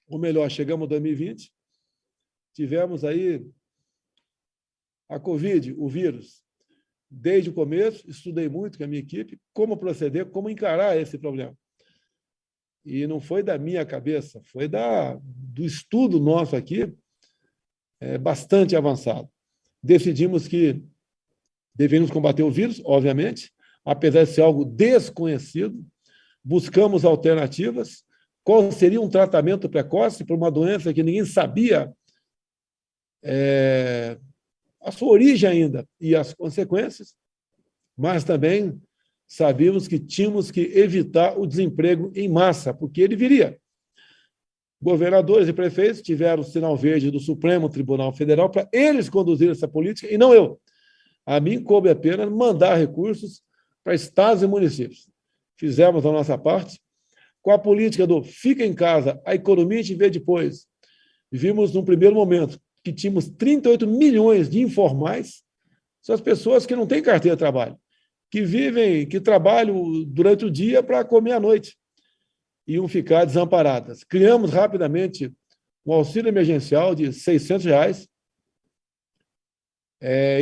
ou melhor, chegamos em 2020, tivemos aí a Covid, o vírus. Desde o começo, estudei muito com a minha equipe como proceder, como encarar esse problema. E não foi da minha cabeça, foi do estudo nosso aqui, bastante avançado. Decidimos que deveríamos combater o vírus, obviamente, apesar de ser algo desconhecido, buscamos alternativas. Qual seria um tratamento precoce para uma doença que ninguém sabia a sua origem ainda e as consequências, mas também sabíamos que tínhamos que evitar o desemprego em massa, porque ele viria. Governadores e prefeitos tiveram o sinal verde do Supremo Tribunal Federal para eles conduzirem essa política, e não eu. A mim coube apenas mandar recursos para estados e municípios. Fizemos a nossa parte. Com a política do fica em casa, a economia a gente vê depois. Vimos, num primeiro momento, que tínhamos 38 milhões de informais, são as pessoas que não têm carteira de trabalho, que trabalham durante o dia para comer à noite, iam ficar desamparadas. Criamos rapidamente um auxílio emergencial de R$600.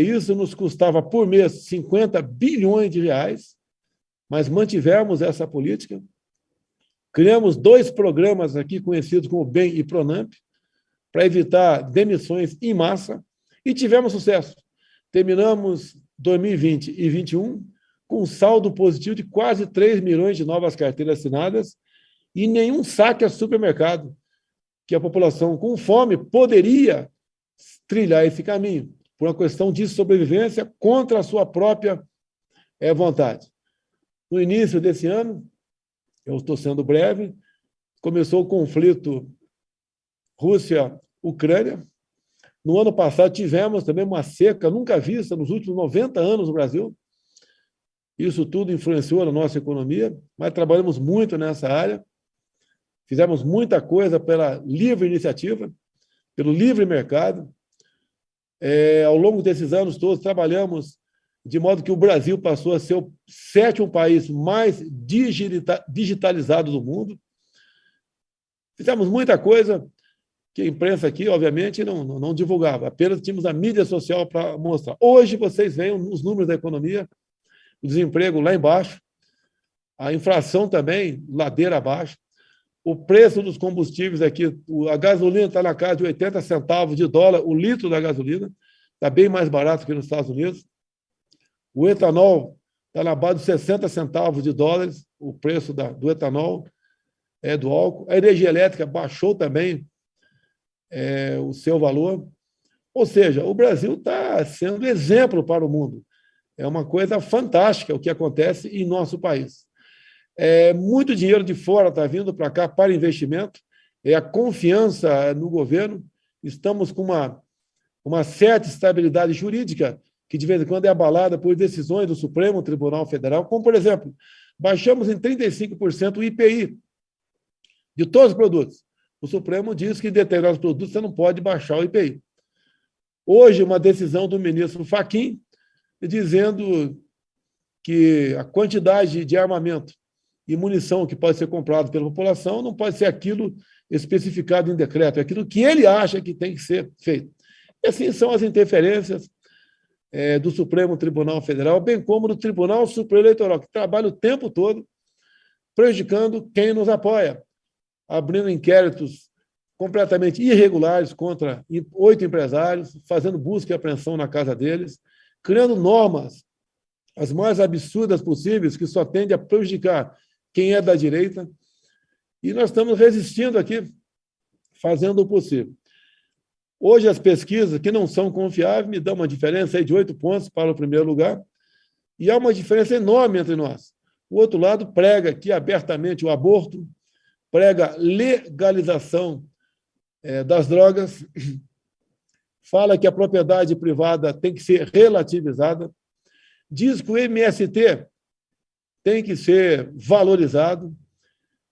Isso nos custava por mês 50 bilhões de reais, mas mantivemos essa política. Criamos 2 programas aqui conhecidos como BEM e PRONAMP, para evitar demissões em massa, e tivemos sucesso. Terminamos 2020 e 2021 com um saldo positivo de quase 3 milhões de novas carteiras assinadas e nenhum saque a supermercado, que a população com fome poderia trilhar esse caminho, por uma questão de sobrevivência contra a sua própria vontade. No início desse ano, eu estou sendo breve, começou o conflito Rússia-Ucrânia. No ano passado, tivemos também uma seca nunca vista nos últimos 90 anos no Brasil. Isso tudo influenciou na nossa economia, mas trabalhamos muito nessa área. Fizemos muita coisa pela livre iniciativa, pelo livre mercado. Ao longo desses anos todos, trabalhamos de modo que o Brasil passou a ser o 7º país mais digitalizado do mundo. Fizemos muita coisa que a imprensa aqui, obviamente, não divulgava, apenas tínhamos a mídia social para mostrar. Hoje, vocês veem os números da economia, o desemprego lá embaixo, a inflação também, ladeira abaixo, o preço dos combustíveis aqui, a gasolina está na casa de 80 centavos de dólar, o litro da gasolina, está bem mais barato que nos Estados Unidos. O etanol está na base de 60 centavos de dólares, o preço do etanol, do álcool. A energia elétrica baixou também o seu valor. Ou seja, o Brasil está sendo exemplo para o mundo. É uma coisa fantástica o que acontece em nosso país. Muito dinheiro de fora está vindo para cá para investimento, a confiança no governo. Estamos com uma certa estabilidade jurídica, que de vez em quando é abalada por decisões do Supremo Tribunal Federal, como, por exemplo, baixamos em 35% o IPI de todos os produtos. O Supremo diz que em determinados produtos você não pode baixar o IPI. Hoje, uma decisão do ministro Fachin dizendo que a quantidade de armamento e munição que pode ser comprado pela população não pode ser aquilo especificado em decreto, é aquilo que ele acha que tem que ser feito. E assim são as interferências do Supremo Tribunal Federal, bem como do Tribunal Superior Eleitoral, que trabalha o tempo todo prejudicando quem nos apoia, abrindo inquéritos completamente irregulares contra 8 empresários, fazendo busca e apreensão na casa deles, criando normas as mais absurdas possíveis, que só tendem a prejudicar quem é da direita. E nós estamos resistindo aqui, fazendo o possível. Hoje, as pesquisas, que não são confiáveis, me dão uma diferença aí de 8 pontos para o primeiro lugar, e há uma diferença enorme entre nós. O outro lado prega aqui abertamente o aborto, prega legalização das drogas, fala que a propriedade privada tem que ser relativizada, diz que o MST tem que ser valorizado,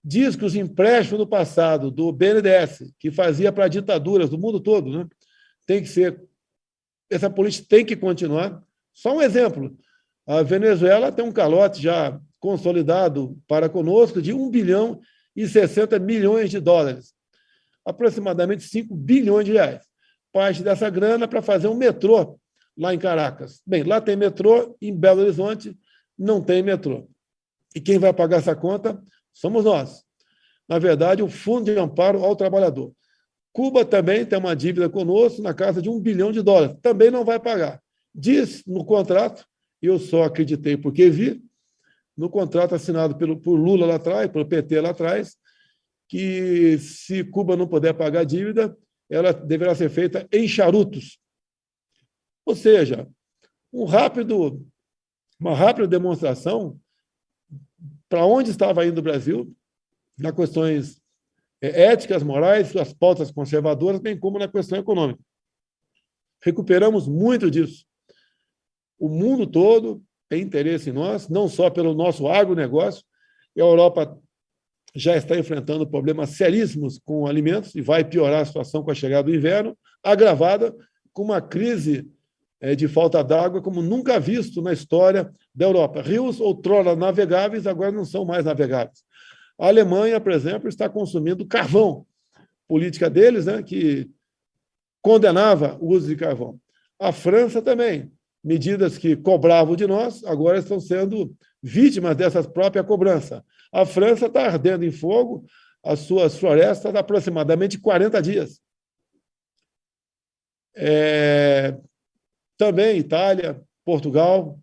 diz que os empréstimos do passado, do BNDES, que fazia para ditaduras do mundo todo, né, tem que ser... Essa política tem que continuar. Só um exemplo, a Venezuela tem um calote já consolidado para conosco de 1 bilhão e 60 milhões de dólares. aproximadamente 5 bilhões de reais. Parte dessa grana para fazer um metrô lá em Caracas. Bem, lá tem metrô, em Belo Horizonte não tem metrô. E quem vai pagar essa conta somos nós. Na verdade, o Fundo de Amparo ao Trabalhador. Cuba também tem uma dívida conosco na casa de US$ 1 bilhão, também não vai pagar. Diz no contrato, eu só acreditei porque vi, no contrato assinado por Lula lá atrás, pelo PT lá atrás, que se Cuba não puder pagar a dívida, ela deverá ser feita em charutos. Ou seja, uma rápida demonstração para onde estava indo o Brasil, nas questões éticas, morais, suas pautas conservadoras, bem como na questão econômica. Recuperamos muito disso. O mundo todo tem interesse em nós, não só pelo nosso agronegócio. A Europa já está enfrentando problemas seríssimos com alimentos e vai piorar a situação com a chegada do inverno, agravada com uma crise de falta d'água como nunca visto na história da Europa. Rios, outrora navegáveis, agora não são mais navegáveis. A Alemanha, por exemplo, está consumindo carvão. Política deles, né, que condenava o uso de carvão. A França também. Medidas que cobravam de nós, agora estão sendo vítimas dessa própria cobrança. A França está ardendo em fogo as suas florestas há aproximadamente 40 dias. Também Itália, Portugal,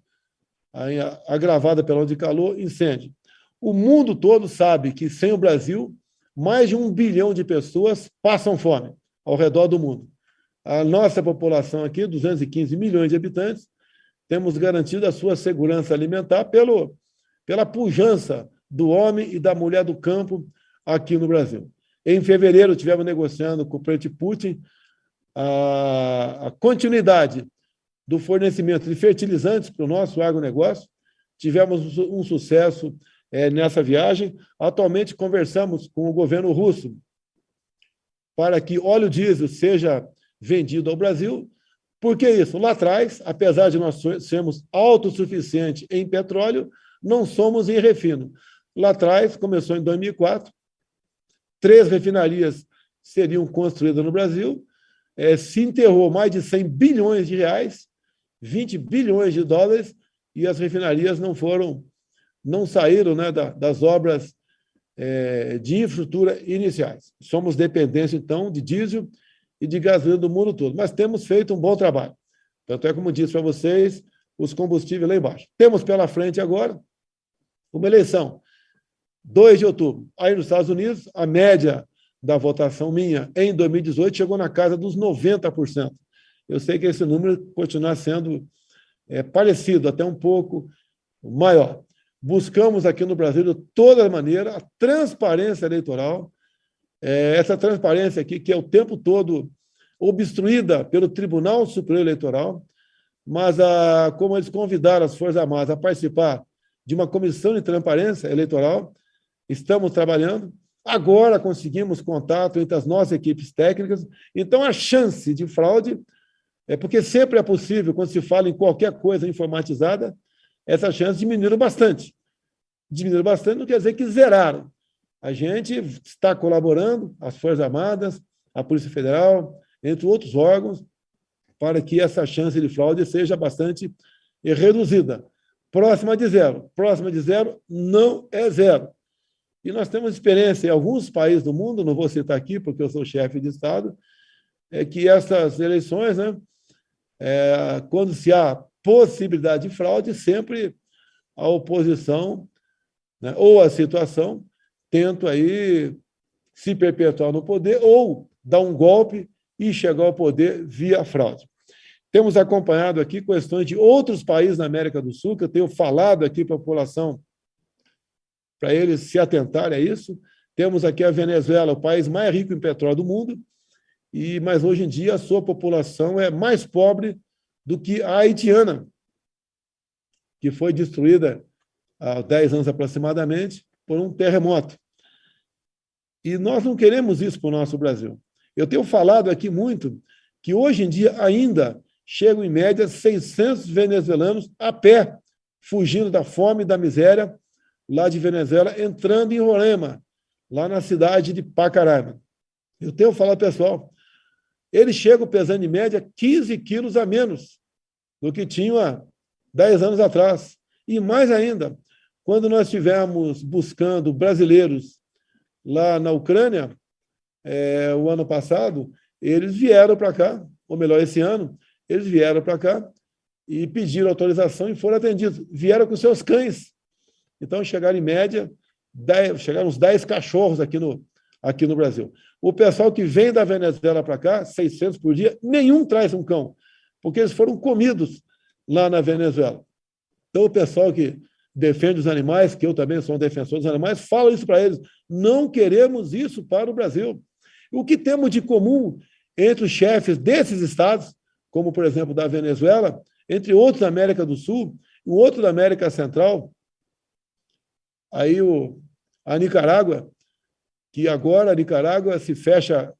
agravada pela onda de calor, incêndio. O mundo todo sabe que, sem o Brasil, mais de 1 bilhão de pessoas passam fome ao redor do mundo. A nossa população aqui, 215 milhões de habitantes, temos garantido a sua segurança alimentar pela pujança do homem e da mulher do campo aqui no Brasil. Em fevereiro, tivemos negociando com o presidente Putin a continuidade do fornecimento de fertilizantes para o nosso agronegócio. Tivemos um sucesso nessa viagem. Atualmente, conversamos com o governo russo para que óleo diesel seja vendido ao Brasil. Por que isso? Lá atrás, apesar de nós sermos autossuficientes em petróleo, não somos em refino. Lá atrás, começou em 2004, 3 refinarias seriam construídas no Brasil, se enterrou mais de 100 bilhões de reais, 20 bilhões de dólares, e as refinarias não saíram, né, das obras de infraestrutura iniciais. Somos dependentes, então, de diesel e de gasolina do mundo todo, mas temos feito um bom trabalho. Tanto é, como disse para vocês, os combustíveis lá embaixo. Temos pela frente agora uma eleição, 2 de outubro. Aí nos Estados Unidos, a média da votação minha em 2018 chegou na casa dos 90%. Eu sei que esse número continua sendo parecido, até um pouco maior. Buscamos aqui no Brasil, de toda maneira, a transparência eleitoral, essa transparência aqui, que é o tempo todo obstruída pelo Tribunal Superior Eleitoral, mas como eles convidaram as Forças Armadas a participar de uma comissão de transparência eleitoral, estamos trabalhando. Agora conseguimos contato entre as nossas equipes técnicas, então a chance de fraude, porque sempre é possível, quando se fala em qualquer coisa informatizada, essa chance diminuiu bastante. Diminuiu bastante não quer dizer que zeraram. A gente está colaborando, as Forças Armadas, a Polícia Federal, entre outros órgãos, para que essa chance de fraude seja bastante reduzida. Próxima de zero. Próxima de zero não é zero. E nós temos experiência em alguns países do mundo, não vou citar aqui, porque eu sou chefe de Estado, que essas eleições, né, quando se há possibilidade de fraude, sempre a oposição, né, ou a situação tenta aí se perpetuar no poder ou dar um golpe e chegar ao poder via fraude. Temos acompanhado aqui questões de outros países na América do Sul, que eu tenho falado aqui para a população, para eles se atentarem a isso. Temos aqui a Venezuela, o país mais rico em petróleo do mundo, mas hoje em dia a sua população é mais pobre do que a haitiana, que foi destruída há 10 anos aproximadamente por um terremoto. E nós não queremos isso para o nosso Brasil. Eu tenho falado aqui muito que hoje em dia ainda chegam em média 600 venezuelanos a pé, fugindo da fome e da miséria lá de Venezuela, entrando em Roraima, lá na cidade de Pacaraima. Eu tenho falado, pessoal, eles chegam pesando, em média, 15 quilos a menos do que tinham há 10 anos atrás. E mais ainda, quando nós estivemos buscando brasileiros lá na Ucrânia, o ano passado, eles vieram para cá, ou melhor, esse ano, eles vieram para cá e pediram autorização e foram atendidos. Vieram com seus cães. Então, chegaram em média, chegaram uns 10 cachorros aqui no Brasil. O pessoal que vem da Venezuela para cá, 600 por dia, nenhum traz um cão, porque eles foram comidos lá na Venezuela. Então, o pessoal que defende os animais, que eu também sou um defensor dos animais, fala isso para eles. Não queremos isso para o Brasil. O que temos de comum entre os chefes desses estados, como, por exemplo, da Venezuela, entre outros da América do Sul, um outro da América Central, aí a Nicarágua, que agora a Nicarágua se fecha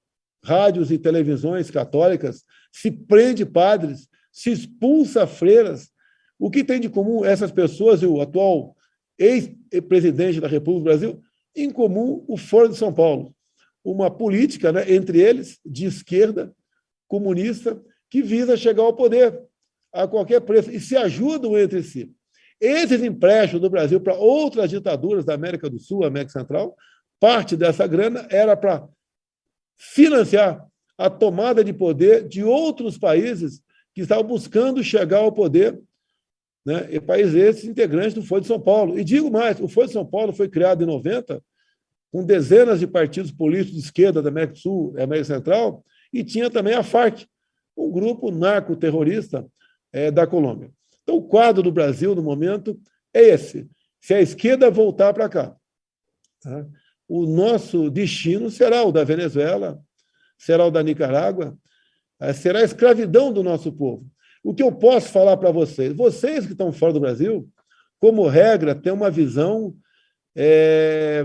rádios e televisões católicas, se prende padres, se expulsa freiras. O que tem de comum essas pessoas e o atual ex-presidente da República do Brasil? Em comum, o Foro de São Paulo. Uma política, né, entre eles, de esquerda, comunista, que visa chegar ao poder a qualquer preço e se ajudam entre si. Esses empréstimos do Brasil para outras ditaduras da América do Sul, América Central, parte dessa grana era para financiar a tomada de poder de outros países que estavam buscando chegar ao poder, né? E países esses integrantes do Foro de São Paulo. E digo mais, o Foro de São Paulo foi criado em 90, com dezenas de partidos políticos de esquerda da América do Sul e América Central, e tinha também a Farc, um grupo narcoterrorista da Colômbia. Então, o quadro do Brasil, no momento, é esse. Se a esquerda voltar para cá, tá? O nosso destino será o da Venezuela, será o da Nicarágua, será a escravidão do nosso povo. O que eu posso falar para vocês? Vocês que estão fora do Brasil, como regra, têm uma visão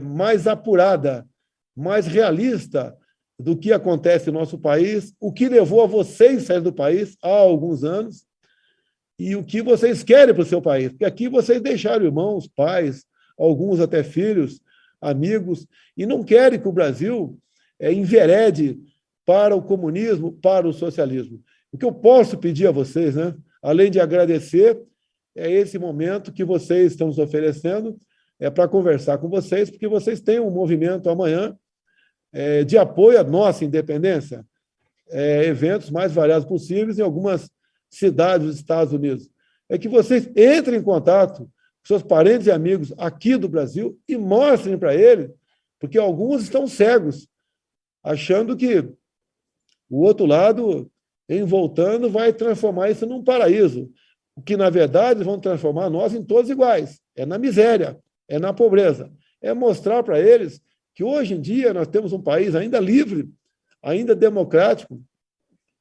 mais apurada, mais realista do que acontece no nosso país, o que levou a vocês sair do país há alguns anos e o que vocês querem para o seu país. Porque aqui vocês deixaram irmãos, pais, alguns até filhos, amigos, e não querem que o Brasil enverede para o comunismo, para o socialismo. O que eu posso pedir a vocês, né, além de agradecer, é esse momento que vocês estão nos oferecendo para conversar com vocês, porque vocês têm um movimento amanhã de apoio à nossa independência, eventos mais variados possíveis em algumas cidades dos Estados Unidos. É que vocês entrem em contato com seus parentes e amigos aqui do Brasil e mostrem para eles, porque alguns estão cegos, achando que o outro lado, em voltando, vai transformar isso num paraíso, o que, na verdade, vão transformar nós em todos iguais. É na miséria, é na pobreza. É mostrar para eles que, hoje em dia, nós temos um país ainda livre, ainda democrático,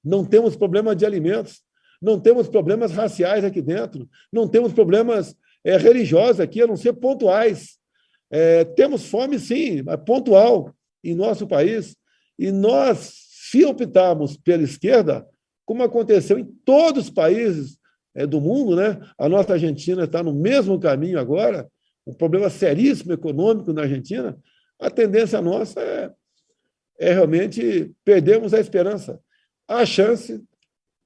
não temos problema de alimentos, não temos problemas raciais aqui dentro, não temos problemas religiosos aqui, a não ser pontuais. Temos fome, sim, mas pontual em nosso país. E nós, se optarmos pela esquerda, como aconteceu em todos os países do mundo, né? A nossa Argentina está no mesmo caminho agora, um problema seríssimo econômico na Argentina, a tendência nossa é realmente perdermos a esperança. Há chance,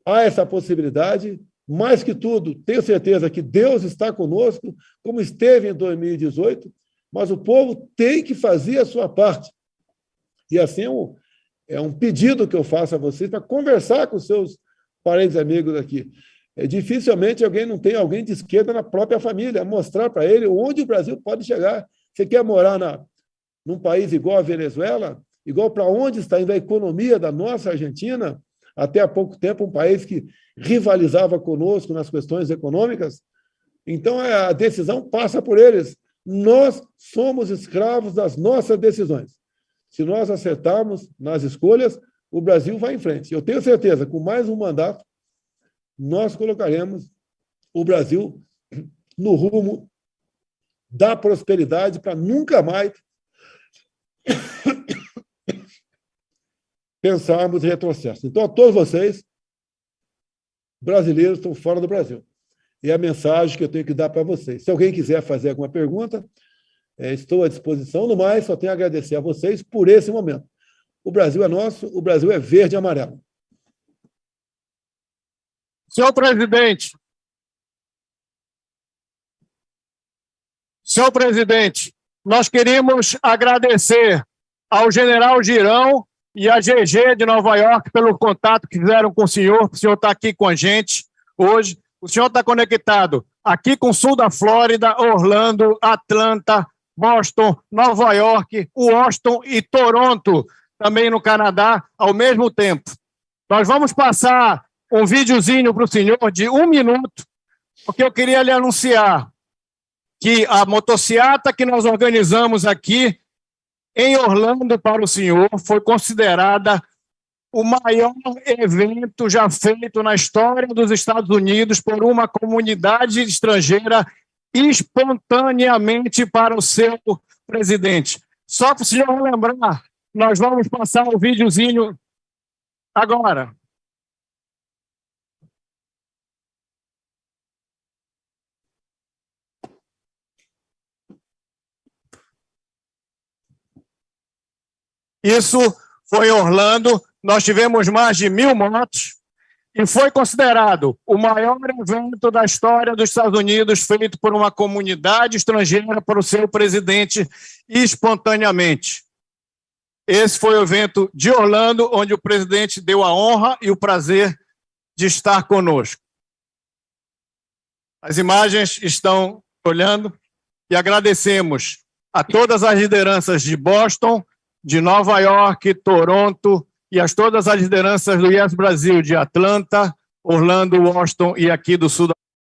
há essa possibilidade, mais que tudo, tenho certeza que Deus está conosco, como esteve em 2018, mas o povo tem que fazer a sua parte. E assim é um pedido que eu faço a vocês para conversar com seus parentes e amigos aqui. Dificilmente não tem alguém de esquerda na própria família, mostrar para ele onde o Brasil pode chegar. Você quer morar num país igual a Venezuela, igual para onde está indo a economia da nossa Argentina, até há pouco tempo um país que rivalizava conosco nas questões econômicas? Então, a decisão passa por eles. Nós somos escravos das nossas decisões. Se nós acertarmos nas escolhas, o Brasil vai em frente. Eu tenho certeza, com mais um mandato, nós colocaremos o Brasil no rumo da prosperidade para nunca mais pensarmos em retrocesso. Então, a todos vocês, brasileiros, estão fora do Brasil. E a mensagem que eu tenho que dar para vocês. Se alguém quiser fazer alguma pergunta, estou à disposição. No mais, só tenho a agradecer a vocês por esse momento. o Brasil é nosso, o Brasil é verde e amarelo. Senhor presidente, nós queríamos agradecer ao general Girão e à GG de Nova York pelo contato que fizeram com o senhor está aqui com a gente hoje. O senhor está conectado aqui com o sul da Flórida, Orlando, Atlanta, Boston, Nova York, Washington e Toronto, também no Canadá, ao mesmo tempo. Nós vamos passar um videozinho para o senhor de 1 minuto, porque eu queria lhe anunciar que a motociata que nós organizamos aqui em Orlando para o senhor foi considerada o maior evento já feito na história dos Estados Unidos por uma comunidade estrangeira espontaneamente para o seu presidente. Só para o senhor lembrar, nós vamos passar o videozinho agora. Isso foi em Orlando, nós tivemos mais de 1.000 motos e foi considerado o maior evento da história dos Estados Unidos feito por uma comunidade estrangeira para o seu presidente espontaneamente. Esse foi o evento de Orlando, onde o presidente deu a honra e o prazer de estar conosco. As imagens estão olhando e agradecemos a todas as lideranças de Boston, de Nova York, Toronto e todas as lideranças do Yes Brasil de Atlanta, Orlando, Washington e aqui do sul da